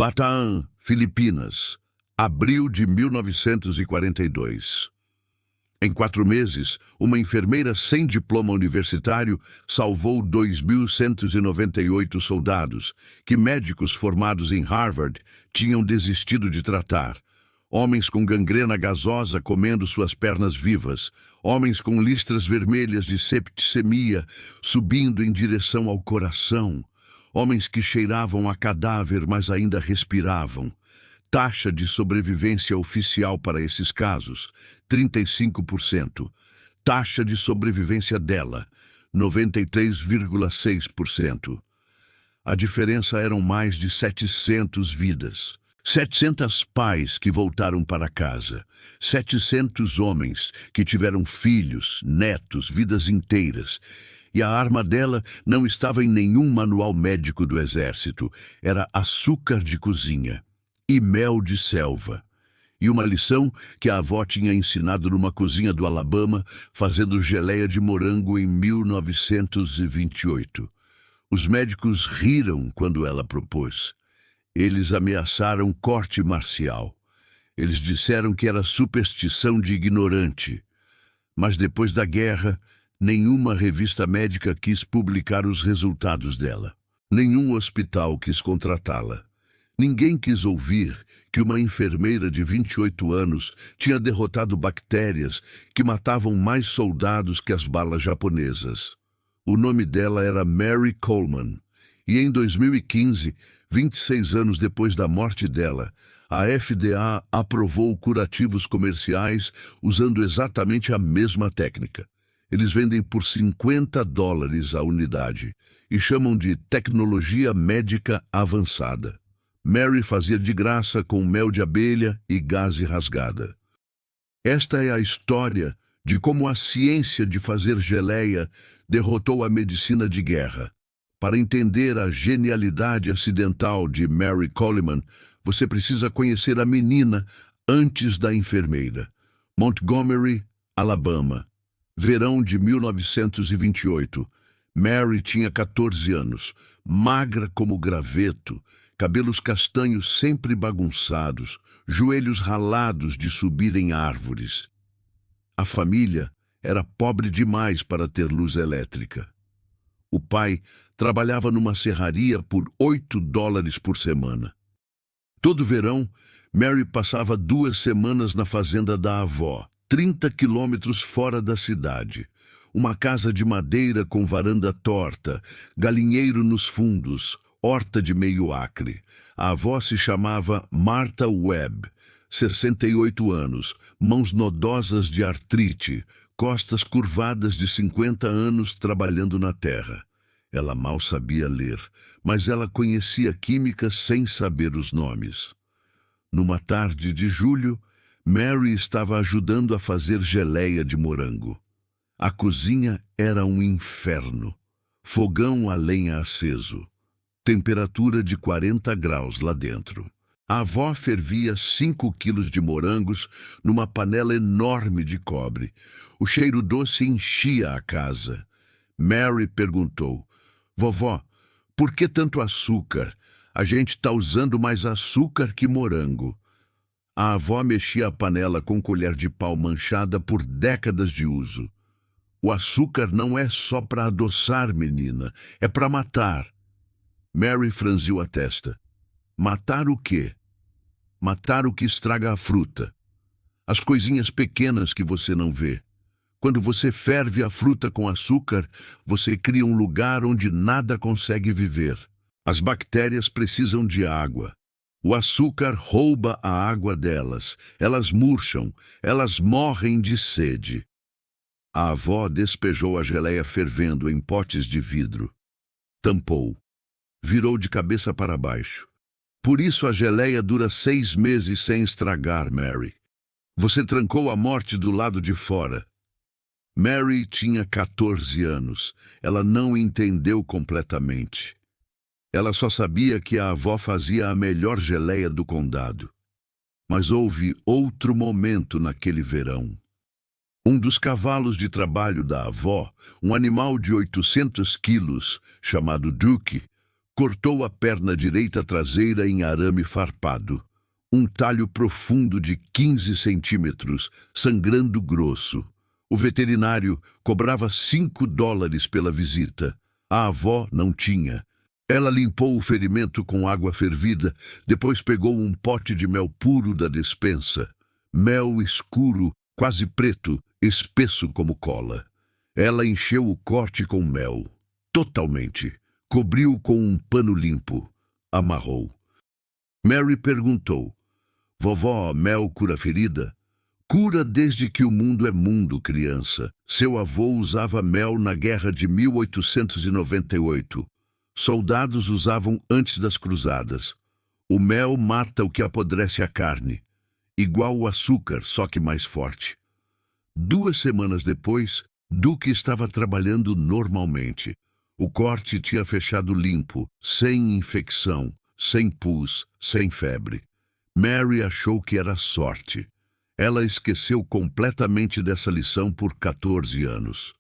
Bataan, Filipinas, abril de 1942. Em 4 meses, uma enfermeira sem diploma universitário salvou 2.198 soldados, que médicos formados em Harvard tinham desistido de tratar. Homens com gangrena gasosa comendo suas pernas vivas, homens com listras vermelhas de septicemia subindo em direção ao coração, homens que cheiravam a cadáver, mas ainda respiravam. Taxa de sobrevivência oficial para esses casos, 35%. Taxa de sobrevivência dela, 93,6%. A diferença eram mais de 700 vidas. 700 pais que voltaram para casa. 700 homens que tiveram filhos, netos, vidas inteiras. E a arma dela não estava em nenhum manual médico do exército. Era açúcar de cozinha e mel de selva. E uma lição que a avó tinha ensinado numa cozinha do Alabama, fazendo geleia de morango em 1928. Os médicos riram quando ela propôs. Eles ameaçaram corte marcial. Eles disseram que era superstição de ignorante. Mas depois da guerra, nenhuma revista médica quis publicar os resultados dela. Nenhum hospital quis contratá-la. Ninguém quis ouvir que uma enfermeira de 28 anos tinha derrotado bactérias que matavam mais soldados que as balas japonesas. O nome dela era Mary Coleman, e em 2015, 26 anos depois da morte dela, a FDA aprovou curativos comerciais usando exatamente a mesma técnica. Eles vendem por $50 a unidade e chamam de tecnologia médica avançada. Mary fazia de graça com mel de abelha e gaze rasgada. Esta é a história de como a ciência de fazer geleia derrotou a medicina de guerra. Para entender a genialidade acidental de Mary Coleman, você precisa conhecer a menina antes da enfermeira. Montgomery, Alabama. Verão de 1928. Mary tinha 14 anos, magra como graveto, cabelos castanhos sempre bagunçados, joelhos ralados de subir em árvores. A família era pobre demais para ter luz elétrica. O pai trabalhava numa serraria por $8 por semana. Todo verão, Mary passava 2 semanas na fazenda da avó, 30 quilômetros fora da cidade. Uma casa de madeira com varanda torta, galinheiro nos fundos, horta de meio acre. A avó se chamava Martha Webb, 68 anos, mãos nodosas de artrite, costas curvadas de 50 anos trabalhando na terra. Ela mal sabia ler, mas ela conhecia química sem saber os nomes. Numa tarde de julho, Mary estava ajudando a fazer geleia de morango. A cozinha era um inferno. Fogão a lenha aceso. Temperatura de 40 graus lá dentro. A avó fervia 5 quilos de morangos numa panela enorme de cobre. O cheiro doce enchia a casa. Mary perguntou: "Vovó, por que tanto açúcar? A gente está usando mais açúcar que morango." A avó mexia a panela com colher de pau manchada por décadas de uso. "O açúcar não é só para adoçar, menina, é para matar." Mary franziu a testa. "Matar o quê?" "Matar o que estraga a fruta. As coisinhas pequenas que você não vê. Quando você ferve a fruta com açúcar, você cria um lugar onde nada consegue viver. As bactérias precisam de água. O açúcar rouba a água delas. Elas murcham, elas morrem de sede." A avó despejou a geleia fervendo em potes de vidro. Tampou. Virou de cabeça para baixo. "Por isso a geleia dura 6 meses sem estragar, Mary. Você trancou a morte do lado de fora." Mary tinha 14 anos. Ela não entendeu completamente. Ela só sabia que a avó fazia a melhor geleia do condado. Mas houve outro momento naquele verão. Um dos cavalos de trabalho da avó, um animal de 800 quilos, chamado Duke, Cortou a perna direita traseira em arame farpado. Um talho profundo de 15 centímetros, sangrando grosso. O veterinário cobrava $5 pela visita. A avó não tinha. Ela limpou o ferimento com água fervida, depois pegou um pote de mel puro da despensa. Mel escuro, quase preto, espesso como cola. Ela encheu o corte com mel. Totalmente. Cobriu com um pano limpo. Amarrou. Mary perguntou: Vovó, mel cura ferida? Cura desde que o mundo é mundo, criança. Seu avô usava mel na guerra de 1898. Soldados usavam antes das cruzadas. O mel mata o que apodrece a carne. Igual o açúcar, só que mais forte. 2 semanas depois, Duke estava trabalhando normalmente. O corte tinha fechado limpo, sem infecção, sem pus, sem febre. Mary achou que era sorte. Ela esqueceu completamente dessa lição por 14 anos.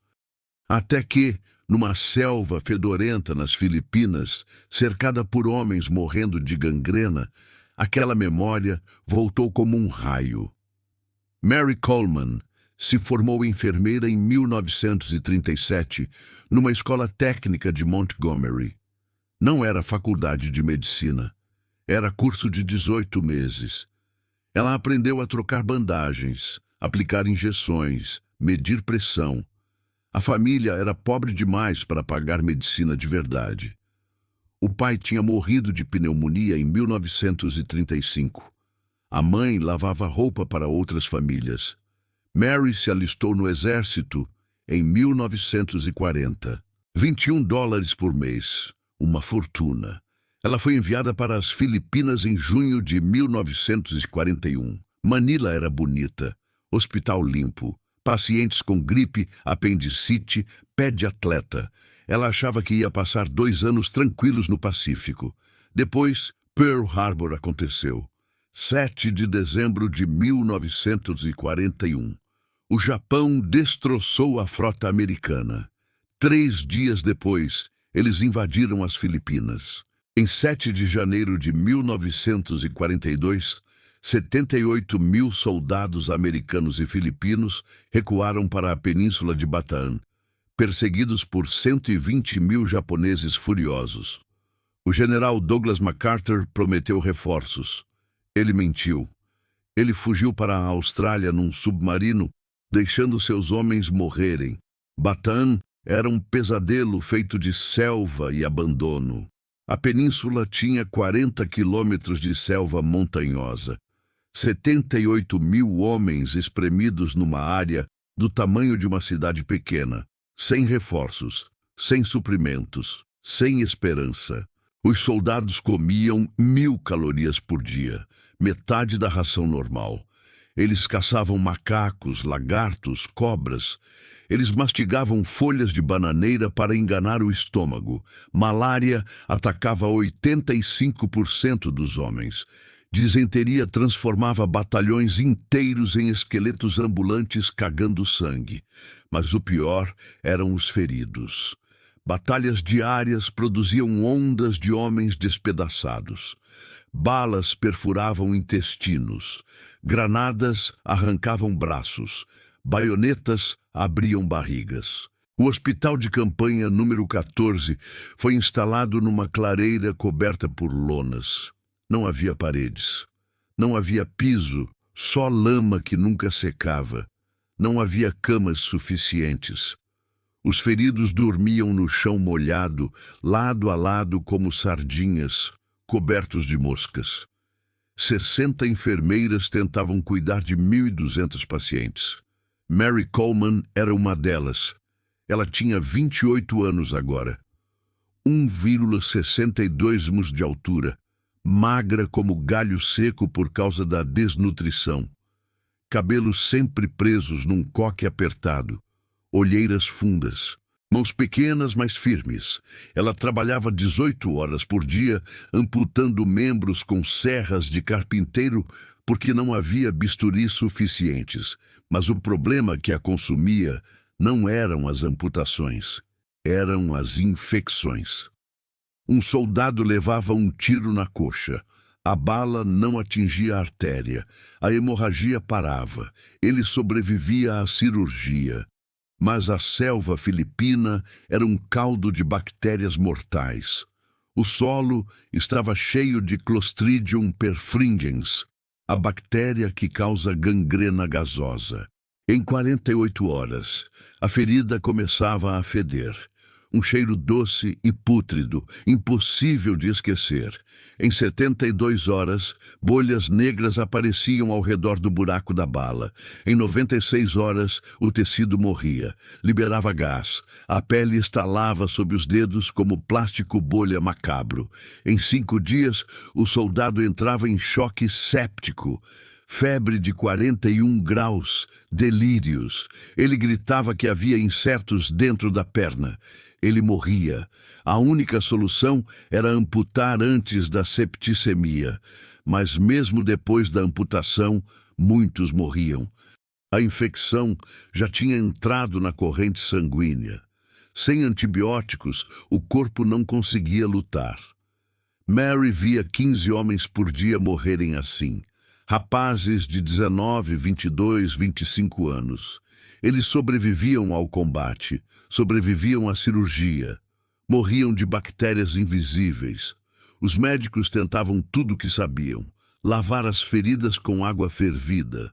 Até que, numa selva fedorenta nas Filipinas, cercada por homens morrendo de gangrena, aquela memória voltou como um raio. Mary Coleman se formou enfermeira em 1937, numa escola técnica de Montgomery. Não era faculdade de medicina. Era curso de 18 meses. Ela aprendeu a trocar bandagens, aplicar injeções, medir pressão. A família era pobre demais para pagar medicina de verdade. O pai tinha morrido de pneumonia em 1935. A mãe lavava roupa para outras famílias. Mary se alistou no exército em 1940. $21 por mês, uma fortuna. Ela foi enviada para as Filipinas em junho de 1941. Manila era bonita, hospital limpo, pacientes com gripe, apendicite, pé de atleta. Ela achava que ia passar 2 anos tranquilos no Pacífico. Depois, Pearl Harbor aconteceu. 7 de dezembro de 1941. O Japão destroçou a frota americana. 3 dias depois, eles invadiram as Filipinas. Em 7 de janeiro de 1942, 78 mil soldados americanos e filipinos recuaram para a península de Bataan, perseguidos por 120 mil japoneses furiosos. O general Douglas MacArthur prometeu reforços. Ele mentiu. Ele fugiu para a Austrália num submarino, deixando seus homens morrerem. Bataan era um pesadelo feito de selva e abandono. A península tinha 40 quilômetros de selva montanhosa. 78 mil homens espremidos numa área do tamanho de uma cidade pequena, sem reforços, sem suprimentos, sem esperança. Os soldados comiam 1.000 calorias por dia, metade da ração normal. Eles caçavam macacos, lagartos, cobras. Eles mastigavam folhas de bananeira para enganar o estômago. Malária atacava 85% dos homens. Disenteria transformava batalhões inteiros em esqueletos ambulantes cagando sangue. Mas o pior eram os feridos. Batalhas diárias produziam ondas de homens despedaçados. Balas perfuravam intestinos. Granadas arrancavam braços. Baionetas abriam barrigas. O hospital de campanha número 14 foi instalado numa clareira coberta por lonas. Não havia paredes. Não havia piso, só lama que nunca secava. Não havia camas suficientes. Os feridos dormiam no chão molhado, lado a lado como sardinhas, cobertos de moscas. 60 enfermeiras tentavam cuidar de 1.200 pacientes. Mary Coleman era uma delas. Ela tinha 28 anos agora. 1,62 mus de altura. Magra como galho seco por causa da desnutrição. Cabelos sempre presos num coque apertado. Olheiras fundas. Mãos pequenas, mas firmes. Ela trabalhava 18 horas por dia, amputando membros com serras de carpinteiro porque não havia bisturis suficientes. Mas o problema que a consumia não eram as amputações, eram as infecções. Um soldado levava um tiro na coxa. A bala não atingia a artéria. A hemorragia parava. Ele sobrevivia à cirurgia. Mas a selva filipina era um caldo de bactérias mortais. O solo estava cheio de Clostridium perfringens, a bactéria que causa gangrena gasosa. Em 48 horas, a ferida começava a feder. Um cheiro doce e pútrido, impossível de esquecer. Em 72 horas, bolhas negras apareciam ao redor do buraco da bala. Em 96 horas, o tecido morria, liberava gás. A pele estalava sob os dedos como plástico bolha macabro. Em 5 dias, o soldado entrava em choque séptico. Febre de 41 graus, delírios. Ele gritava que havia insetos dentro da perna. Ele morria. A única solução era amputar antes da septicemia. Mas mesmo depois da amputação, muitos morriam. A infecção já tinha entrado na corrente sanguínea. Sem antibióticos, o corpo não conseguia lutar. Mary via 15 homens por dia morrerem assim. Rapazes de 19, 22, 25 anos. Eles sobreviviam ao combate, sobreviviam à cirurgia, morriam de bactérias invisíveis. Os médicos tentavam tudo o que sabiam, lavar as feridas com água fervida.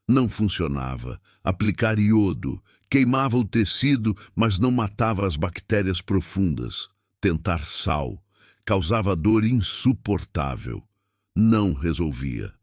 Não funcionava. Aplicar iodo, queimava o tecido, mas não matava as bactérias profundas. Tentar sal, causava dor insuportável. Não resolvia.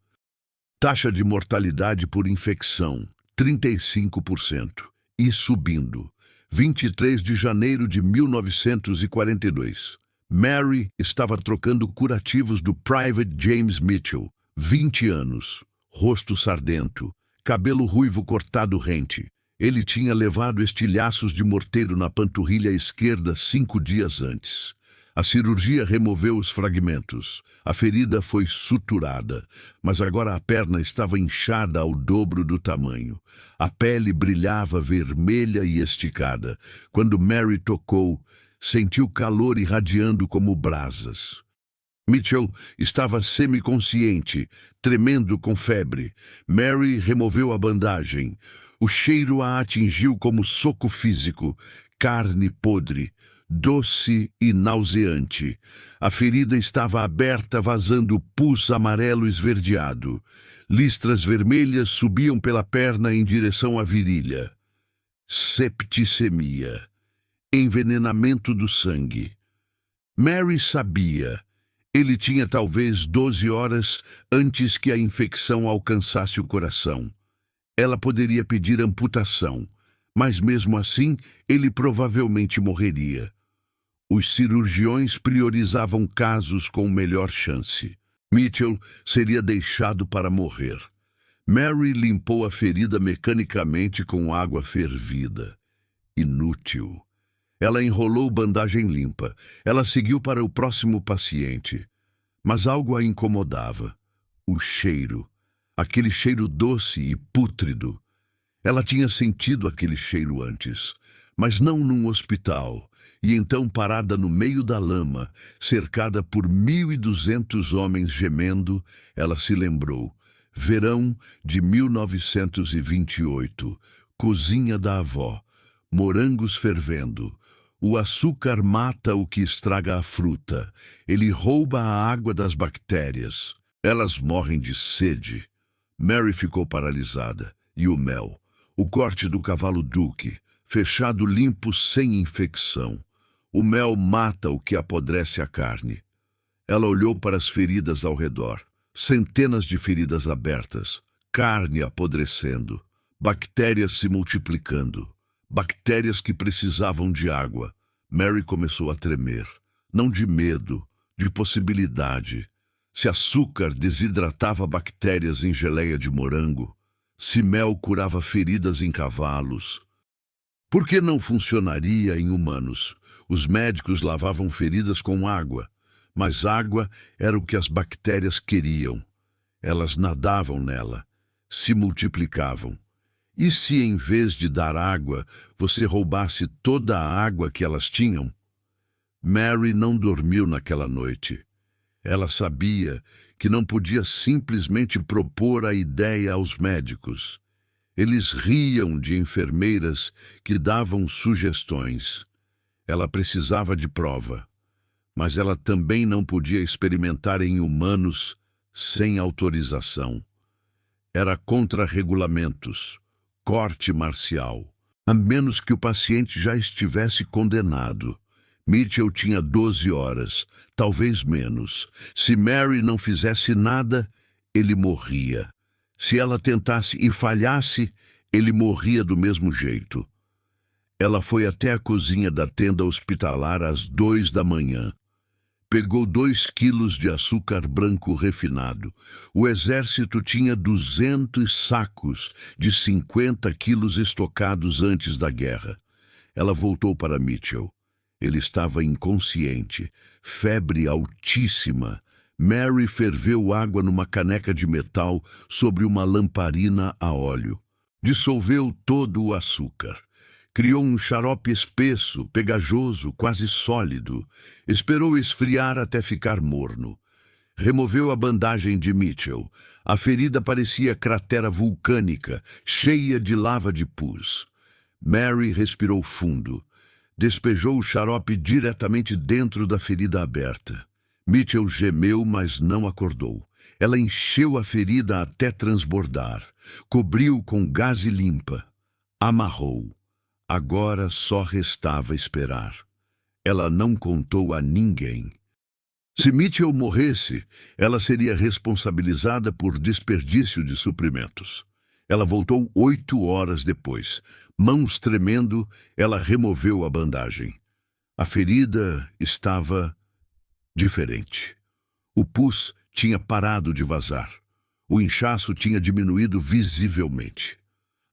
Taxa de mortalidade por infecção, 35%. E subindo. 23 de janeiro de 1942. Mary estava trocando curativos do Private James Mitchell, 20 anos, rosto sardento, cabelo ruivo cortado rente. Ele tinha levado estilhaços de morteiro na panturrilha esquerda 5 dias antes. A cirurgia removeu os fragmentos. A ferida foi suturada, mas agora a perna estava inchada ao dobro do tamanho. A pele brilhava vermelha e esticada. Quando Mary tocou, sentiu calor irradiando como brasas. Mitchell estava semiconsciente, tremendo com febre. Mary removeu a bandagem. O cheiro a atingiu como soco físico. Carne podre, doce e nauseante. A ferida estava aberta, vazando pus amarelo esverdeado. Listras vermelhas subiam pela perna em direção à virilha. Septicemia. Envenenamento do sangue. Mary sabia. Ele tinha talvez 12 horas antes que a infecção alcançasse o coração. Ela poderia pedir amputação, mas mesmo assim ele provavelmente morreria. Os cirurgiões priorizavam casos com melhor chance. Mitchell seria deixado para morrer. Mary limpou a ferida mecanicamente com água fervida. Inútil. Ela enrolou bandagem limpa. Ela seguiu para o próximo paciente. Mas algo a incomodava. O cheiro. Aquele cheiro doce e pútrido. Ela tinha sentido aquele cheiro antes, mas não num hospital. E então, parada no meio da lama, cercada por 1.200 homens gemendo, ela se lembrou. Verão de 1928. Cozinha da avó. Morangos fervendo. O açúcar mata o que estraga a fruta. Ele rouba a água das bactérias. Elas morrem de sede. Mary ficou paralisada. E o mel. O corte do cavalo Duque. Fechado limpo sem infecção. O mel mata o que apodrece a carne. Ela olhou para as feridas ao redor. Centenas de feridas abertas. Carne apodrecendo. Bactérias se multiplicando. Bactérias que precisavam de água. Mary começou a tremer. Não de medo, de possibilidade. Se açúcar desidratava bactérias em geleia de morango, se mel curava feridas em cavalos, por que não funcionaria em humanos? Os médicos lavavam feridas com água, mas água era o que as bactérias queriam. Elas nadavam nela, se multiplicavam. E se, em vez de dar água, você roubasse toda a água que elas tinham? Mary não dormiu naquela noite. Ela sabia que não podia simplesmente propor a ideia aos médicos. Eles riam de enfermeiras que davam sugestões. Ela precisava de prova, mas ela também não podia experimentar em humanos sem autorização. Era contra regulamentos, corte marcial, a menos que o paciente já estivesse condenado. Mitchell tinha 12 horas, talvez menos. Se Mary não fizesse nada, ele morria. Se ela tentasse e falhasse, ele morria do mesmo jeito. Ela foi até a cozinha da tenda hospitalar às 2 da manhã. Pegou 2 quilos de açúcar branco refinado. O exército tinha 200 sacos de 50 quilos estocados antes da guerra. Ela voltou para Mitchell. Ele estava inconsciente, febre altíssima. Mary ferveu água numa caneca de metal sobre uma lamparina a óleo. Dissolveu todo o açúcar. Criou um xarope espesso, pegajoso, quase sólido. Esperou esfriar até ficar morno. Removeu a bandagem de Mitchell. A ferida parecia cratera vulcânica, cheia de lava de pus. Mary respirou fundo. Despejou o xarope diretamente dentro da ferida aberta. Mitchell gemeu, mas não acordou. Ela encheu a ferida até transbordar. Cobriu com gaze limpa. Amarrou. Agora só restava esperar. Ela não contou a ninguém. Se Mitchell morresse, ela seria responsabilizada por desperdício de suprimentos. Ela voltou 8 horas depois. Mãos tremendo, ela removeu a bandagem. A ferida estava diferente. O pus tinha parado de vazar. O inchaço tinha diminuído visivelmente.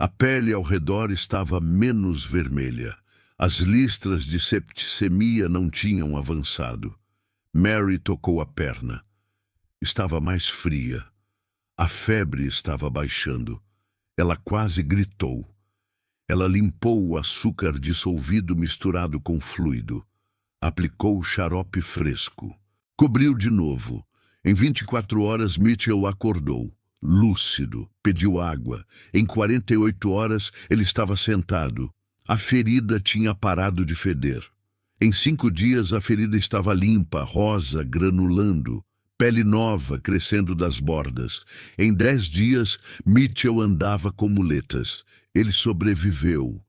A pele ao redor estava menos vermelha. As listras de septicemia não tinham avançado. Mary tocou a perna. Estava mais fria. A febre estava baixando. Ela quase gritou. Ela limpou o açúcar dissolvido misturado com fluido. Aplicou o xarope fresco. Cobriu de novo. Em 24 horas, Mitchell acordou. Lúcido, pediu água. Em 48 horas, ele estava sentado. A ferida tinha parado de feder. Em 5 dias, a ferida estava limpa, rosa, granulando. Pele nova crescendo das bordas. Em 10 dias, Mitchell andava com muletas. Ele sobreviveu.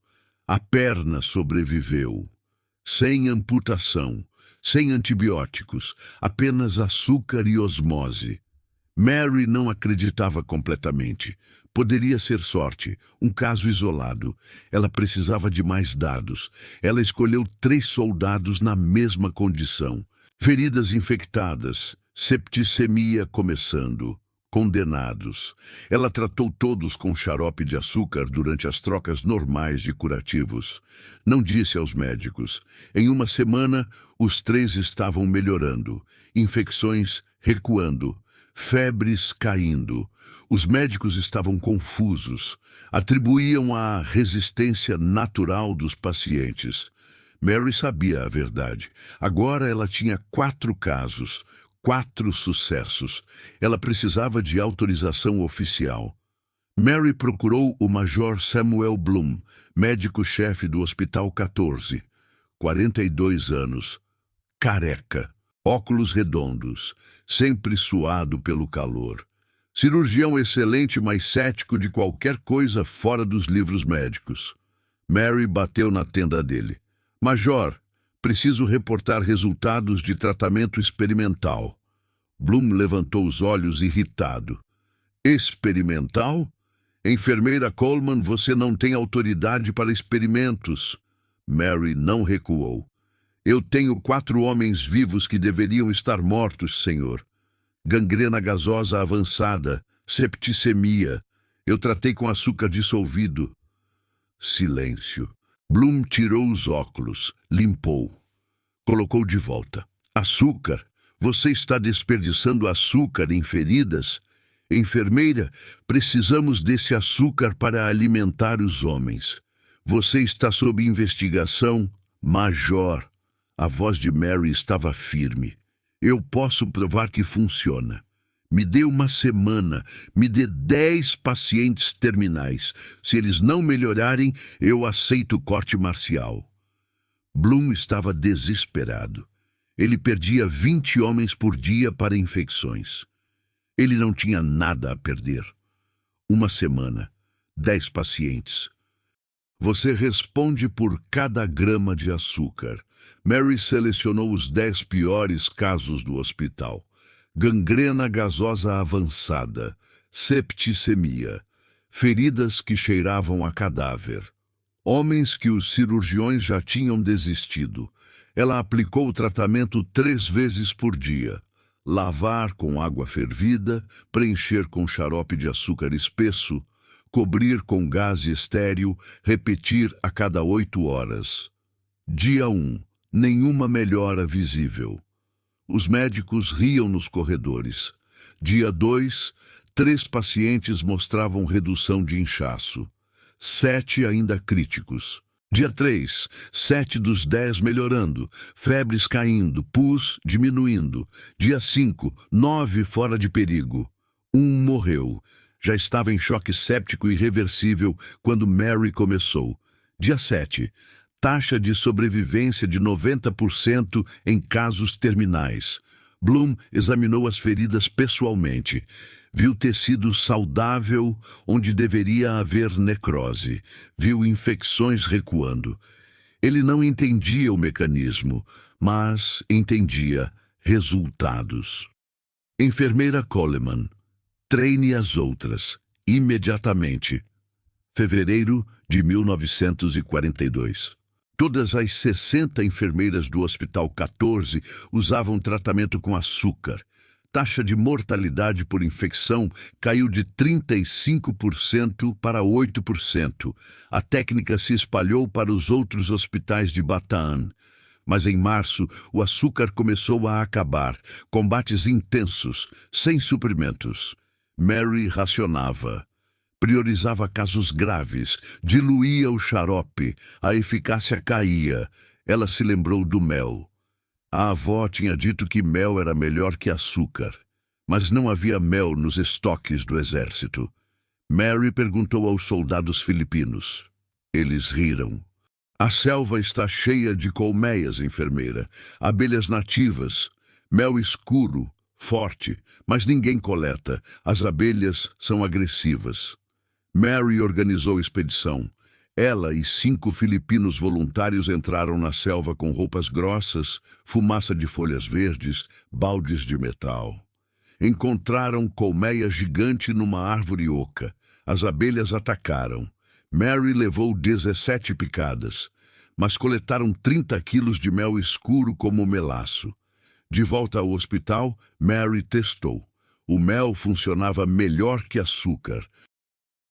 A perna sobreviveu. Sem amputação, sem antibióticos, apenas açúcar e osmose. Mary não acreditava completamente. Poderia ser sorte, um caso isolado. Ela precisava de mais dados. Ela escolheu 3 soldados na mesma condição. Feridas infectadas, septicemia começando, condenados. Ela tratou todos com xarope de açúcar durante as trocas normais de curativos. Não disse aos médicos. Em 1 semana, os 3 estavam melhorando. Infecções recuando. Febres caindo. Os médicos estavam confusos. Atribuíam a resistência natural dos pacientes. Mary sabia a verdade. Agora ela tinha 4 casos, 4 sucessos. Ela precisava de autorização oficial. Mary procurou o Major Samuel Bloom, médico-chefe do Hospital 14. 42 anos. Careca. Óculos redondos. Sempre suado pelo calor. Cirurgião excelente, mas cético de qualquer coisa fora dos livros médicos. Mary bateu na tenda dele. Major, preciso reportar resultados de tratamento experimental. Bloom levantou os olhos irritado. Experimental? Enfermeira Coleman, você não tem autoridade para experimentos. Mary não recuou. Eu tenho 4 homens vivos que deveriam estar mortos, senhor. Gangrena gasosa avançada, septicemia. Eu tratei com açúcar dissolvido. Silêncio. Bloom tirou os óculos, limpou. Colocou de volta. Açúcar? Você está desperdiçando açúcar em feridas? Enfermeira, precisamos desse açúcar para alimentar os homens. Você está sob investigação, Major. A voz de Mary estava firme. Eu posso provar que funciona. Me dê uma semana, me dê 10 pacientes terminais. Se eles não melhorarem, eu aceito o corte marcial. Bloom estava desesperado. Ele perdia 20 homens por dia para infecções. Ele não tinha nada a perder. Uma semana, 10 pacientes. Você responde por cada grama de açúcar. Mary selecionou os 10 piores casos do hospital. Gangrena gasosa avançada, septicemia, feridas que cheiravam a cadáver. Homens que os cirurgiões já tinham desistido. Ela aplicou o tratamento 3 vezes por dia. Lavar com água fervida, preencher com xarope de açúcar espesso, cobrir com gás estéril, repetir a cada 8 horas. Dia 1. Nenhuma melhora visível. Os médicos riam nos corredores. Dia 2, 3 pacientes mostravam redução de inchaço. 7 ainda críticos. Dia 3, 7 dos 10 melhorando, febres caindo, pus diminuindo. Dia 5, 9 fora de perigo. 1 morreu. Já estava em choque séptico irreversível quando Mary começou. Dia 7, taxa de sobrevivência de 90% em casos terminais. Bloom examinou as feridas pessoalmente. Viu tecido saudável onde deveria haver necrose. Viu infecções recuando. Ele não entendia o mecanismo, mas entendia resultados. Enfermeira Coleman, treine as outras, imediatamente. Fevereiro de 1942. Todas as 60 enfermeiras do Hospital 14 usavam tratamento com açúcar. Taxa de mortalidade por infecção caiu de 35% para 8%. A técnica se espalhou para os outros hospitais de Bataan. Mas em março, o açúcar começou a acabar. Combates intensos, sem suprimentos. Mary racionava. Priorizava casos graves, diluía o xarope, a eficácia caía. Ela se lembrou do mel. A avó tinha dito que mel era melhor que açúcar, mas não havia mel nos estoques do exército. Mary perguntou aos soldados filipinos. Eles riram. A selva está cheia de colmeias, enfermeira, abelhas nativas, mel escuro, forte, mas ninguém coleta. As abelhas são agressivas. Mary organizou expedição. Ela e 5 filipinos voluntários entraram na selva com roupas grossas, fumaça de folhas verdes, baldes de metal. Encontraram colmeia gigante numa árvore oca. As abelhas atacaram. Mary levou 17 picadas, mas coletaram 30 quilos de mel escuro como melaço. De volta ao hospital, Mary testou. O mel funcionava melhor que açúcar.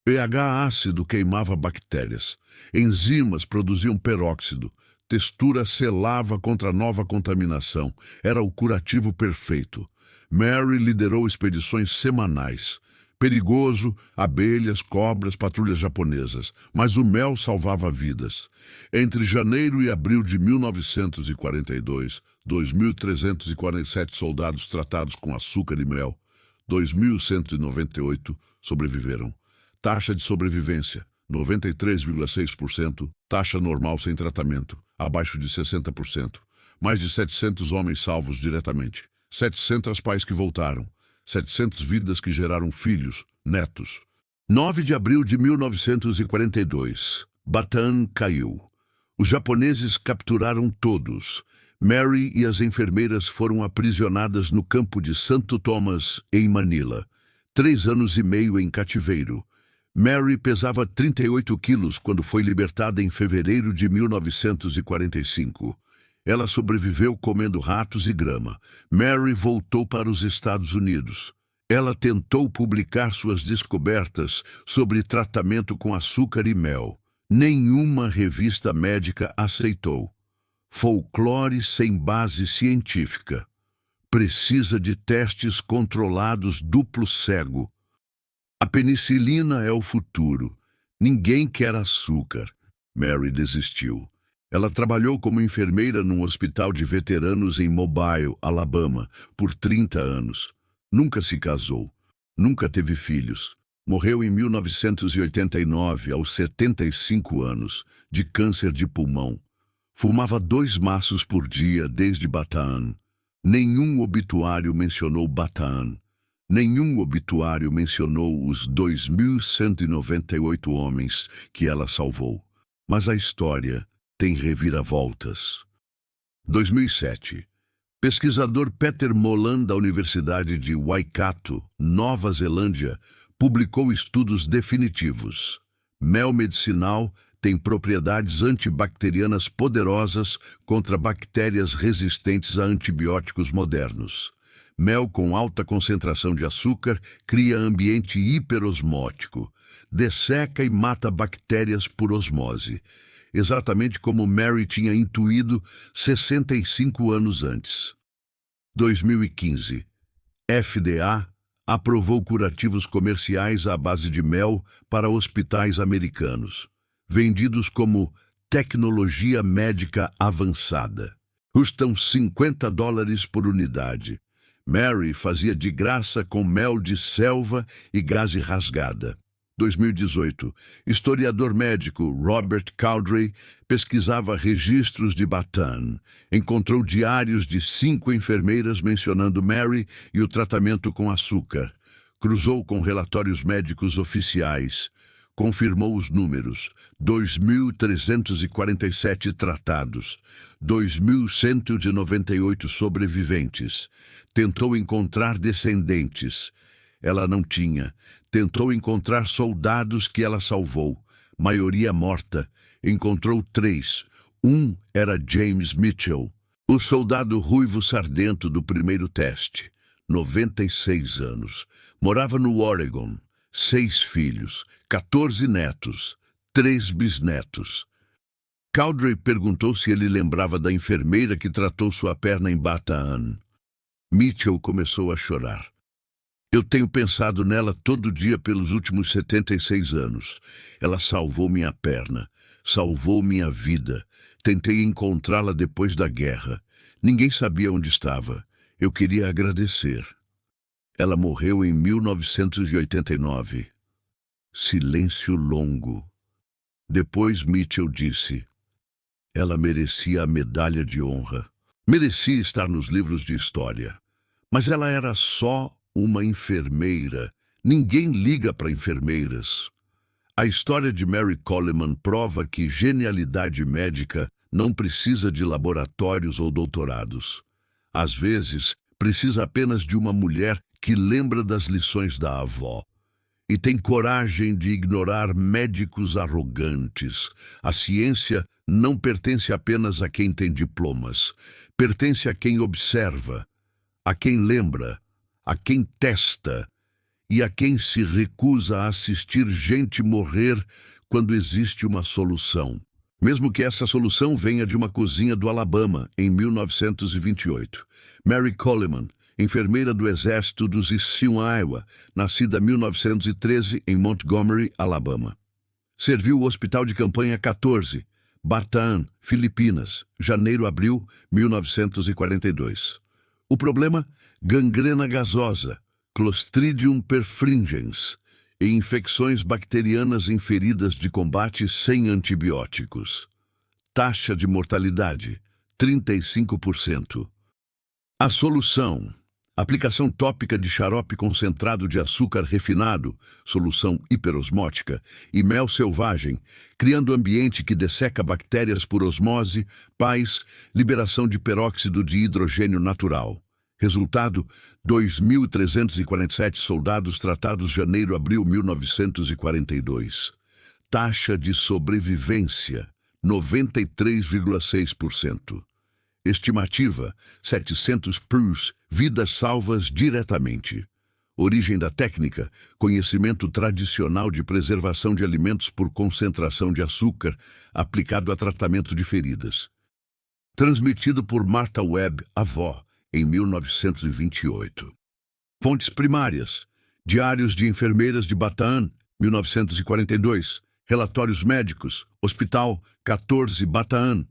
pH ácido queimava bactérias. Enzimas produziam peróxido. Textura selava contra nova contaminação. Era o curativo perfeito. Mary liderou expedições semanais. Perigoso, abelhas, cobras, patrulhas japonesas. Mas o mel salvava vidas. Entre janeiro e abril de 1942, 2.347 soldados tratados com açúcar e mel. 2.198 sobreviveram. Taxa de sobrevivência, 93,6%. Taxa normal sem tratamento, abaixo de 60%. Mais de 700 homens salvos diretamente. 700 pais que voltaram. 700 vidas que geraram filhos, netos. 9 de abril de 1942. Bataan caiu. Os japoneses capturaram todos. Mary e as enfermeiras foram aprisionadas no campo de Santo Thomas, em Manila. 3 anos e meio em cativeiro. Mary pesava 38 quilos quando foi libertada em fevereiro de 1945. Ela sobreviveu comendo ratos e grama. Mary voltou para os Estados Unidos. Ela tentou publicar suas descobertas sobre tratamento com açúcar e mel. Nenhuma revista médica aceitou. Folclore sem base científica. Precisa de testes controlados duplo cego. A penicilina é o futuro. Ninguém quer açúcar. Mary desistiu. Ela trabalhou como enfermeira num hospital de veteranos em Mobile, Alabama, por 30 anos. Nunca se casou. Nunca teve filhos. Morreu em 1989, aos 75 anos, de câncer de pulmão. Fumava 2 maços por dia desde Bataan. Nenhum obituário mencionou Bataan. Nenhum obituário mencionou os 2.198 homens que ela salvou. Mas a história tem reviravoltas. 2007. Pesquisador Peter Molan, da Universidade de Waikato, Nova Zelândia, publicou estudos definitivos. Mel medicinal tem propriedades antibacterianas poderosas contra bactérias resistentes a antibióticos modernos. Mel com alta concentração de açúcar cria ambiente hiperosmótico, desseca e mata bactérias por osmose, exatamente como Mary tinha intuído 65 anos antes. 2015. FDA aprovou curativos comerciais à base de mel para hospitais americanos, vendidos como tecnologia médica avançada. Custam $50 por unidade. Mary fazia de graça com mel de selva e gaze rasgada. 2018. Historiador médico Robert Cowdery pesquisava registros de Bataan. Encontrou diários de 5 enfermeiras mencionando Mary e o tratamento com açúcar. Cruzou com relatórios médicos oficiais. Confirmou os números: 2.347 tratados, 2.198 sobreviventes. Tentou encontrar descendentes. Ela não tinha. Tentou encontrar soldados que ela salvou, maioria morta. Encontrou 3. Um era James Mitchell, o soldado ruivo sardento do primeiro teste. 96 anos. Morava no Oregon. 6 filhos, 14 netos, 3 bisnetos. Cowdery perguntou se ele lembrava da enfermeira que tratou sua perna em Bataan. Mitchell começou a chorar. Eu tenho pensado nela todo dia pelos últimos 76 anos. Ela salvou minha perna, salvou minha vida. Tentei encontrá-la depois da guerra. Ninguém sabia onde estava. Eu queria agradecer. Ela morreu em 1989. Silêncio longo. Depois Mitchell disse: ela merecia a medalha de honra. Merecia estar nos livros de história. Mas ela era só uma enfermeira. Ninguém liga para enfermeiras. A história de Mary Coleman prova que genialidade médica não precisa de laboratórios ou doutorados. Às vezes, precisa apenas de uma mulher que lembra das lições da avó e tem coragem de ignorar médicos arrogantes. A ciência não pertence apenas a quem tem diplomas. Pertence a quem observa, a quem lembra, a quem testa e a quem se recusa a assistir gente morrer quando existe uma solução. Mesmo que essa solução venha de uma cozinha do Alabama, em 1928. Mary Coleman, enfermeira do Exército dos Sioux, Iowa, nascida em 1913 em Montgomery, Alabama. Serviu o Hospital de Campanha 14, Bataan, Filipinas, janeiro-abril 1942. O problema? Gangrena gasosa, Clostridium perfringens e infecções bacterianas em feridas de combate sem antibióticos. Taxa de mortalidade, 35%. A solução: aplicação tópica de xarope concentrado de açúcar refinado, solução hiperosmótica, e mel selvagem, criando ambiente que desseca bactérias por osmose, paz, liberação de peróxido de hidrogênio natural. Resultado: 2.347 soldados tratados janeiro-abril 1942. Taxa de sobrevivência: 93,6%. Estimativa: 700 PRUs, vidas salvas diretamente. Origem da técnica: conhecimento tradicional de preservação de alimentos por concentração de açúcar aplicado a tratamento de feridas. Transmitido por Martha Webb, avó, em 1928. Fontes primárias: Diários de Enfermeiras de Bataan, 1942. Relatórios médicos, Hospital 14 Bataan,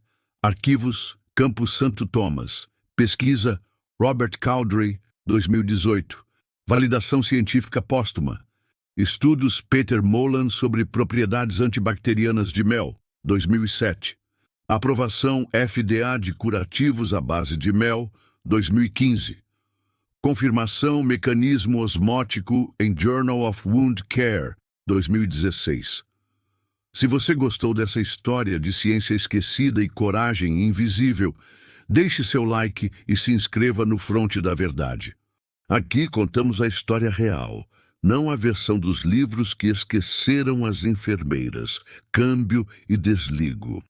Arquivos, Campus Santo Thomas. Pesquisa, Robert Cowdery, 2018. Validação científica póstuma. Estudos Peter Molan sobre propriedades antibacterianas de mel, 2007. Aprovação FDA de curativos à base de mel, 2015. Confirmação mecanismo osmótico em Journal of Wound Care, 2016. Se você gostou dessa história de ciência esquecida e coragem invisível, deixe seu like e se inscreva no Fronte da Verdade. Aqui contamos a história real, não a versão dos livros que esqueceram as enfermeiras. Câmbio e desligo.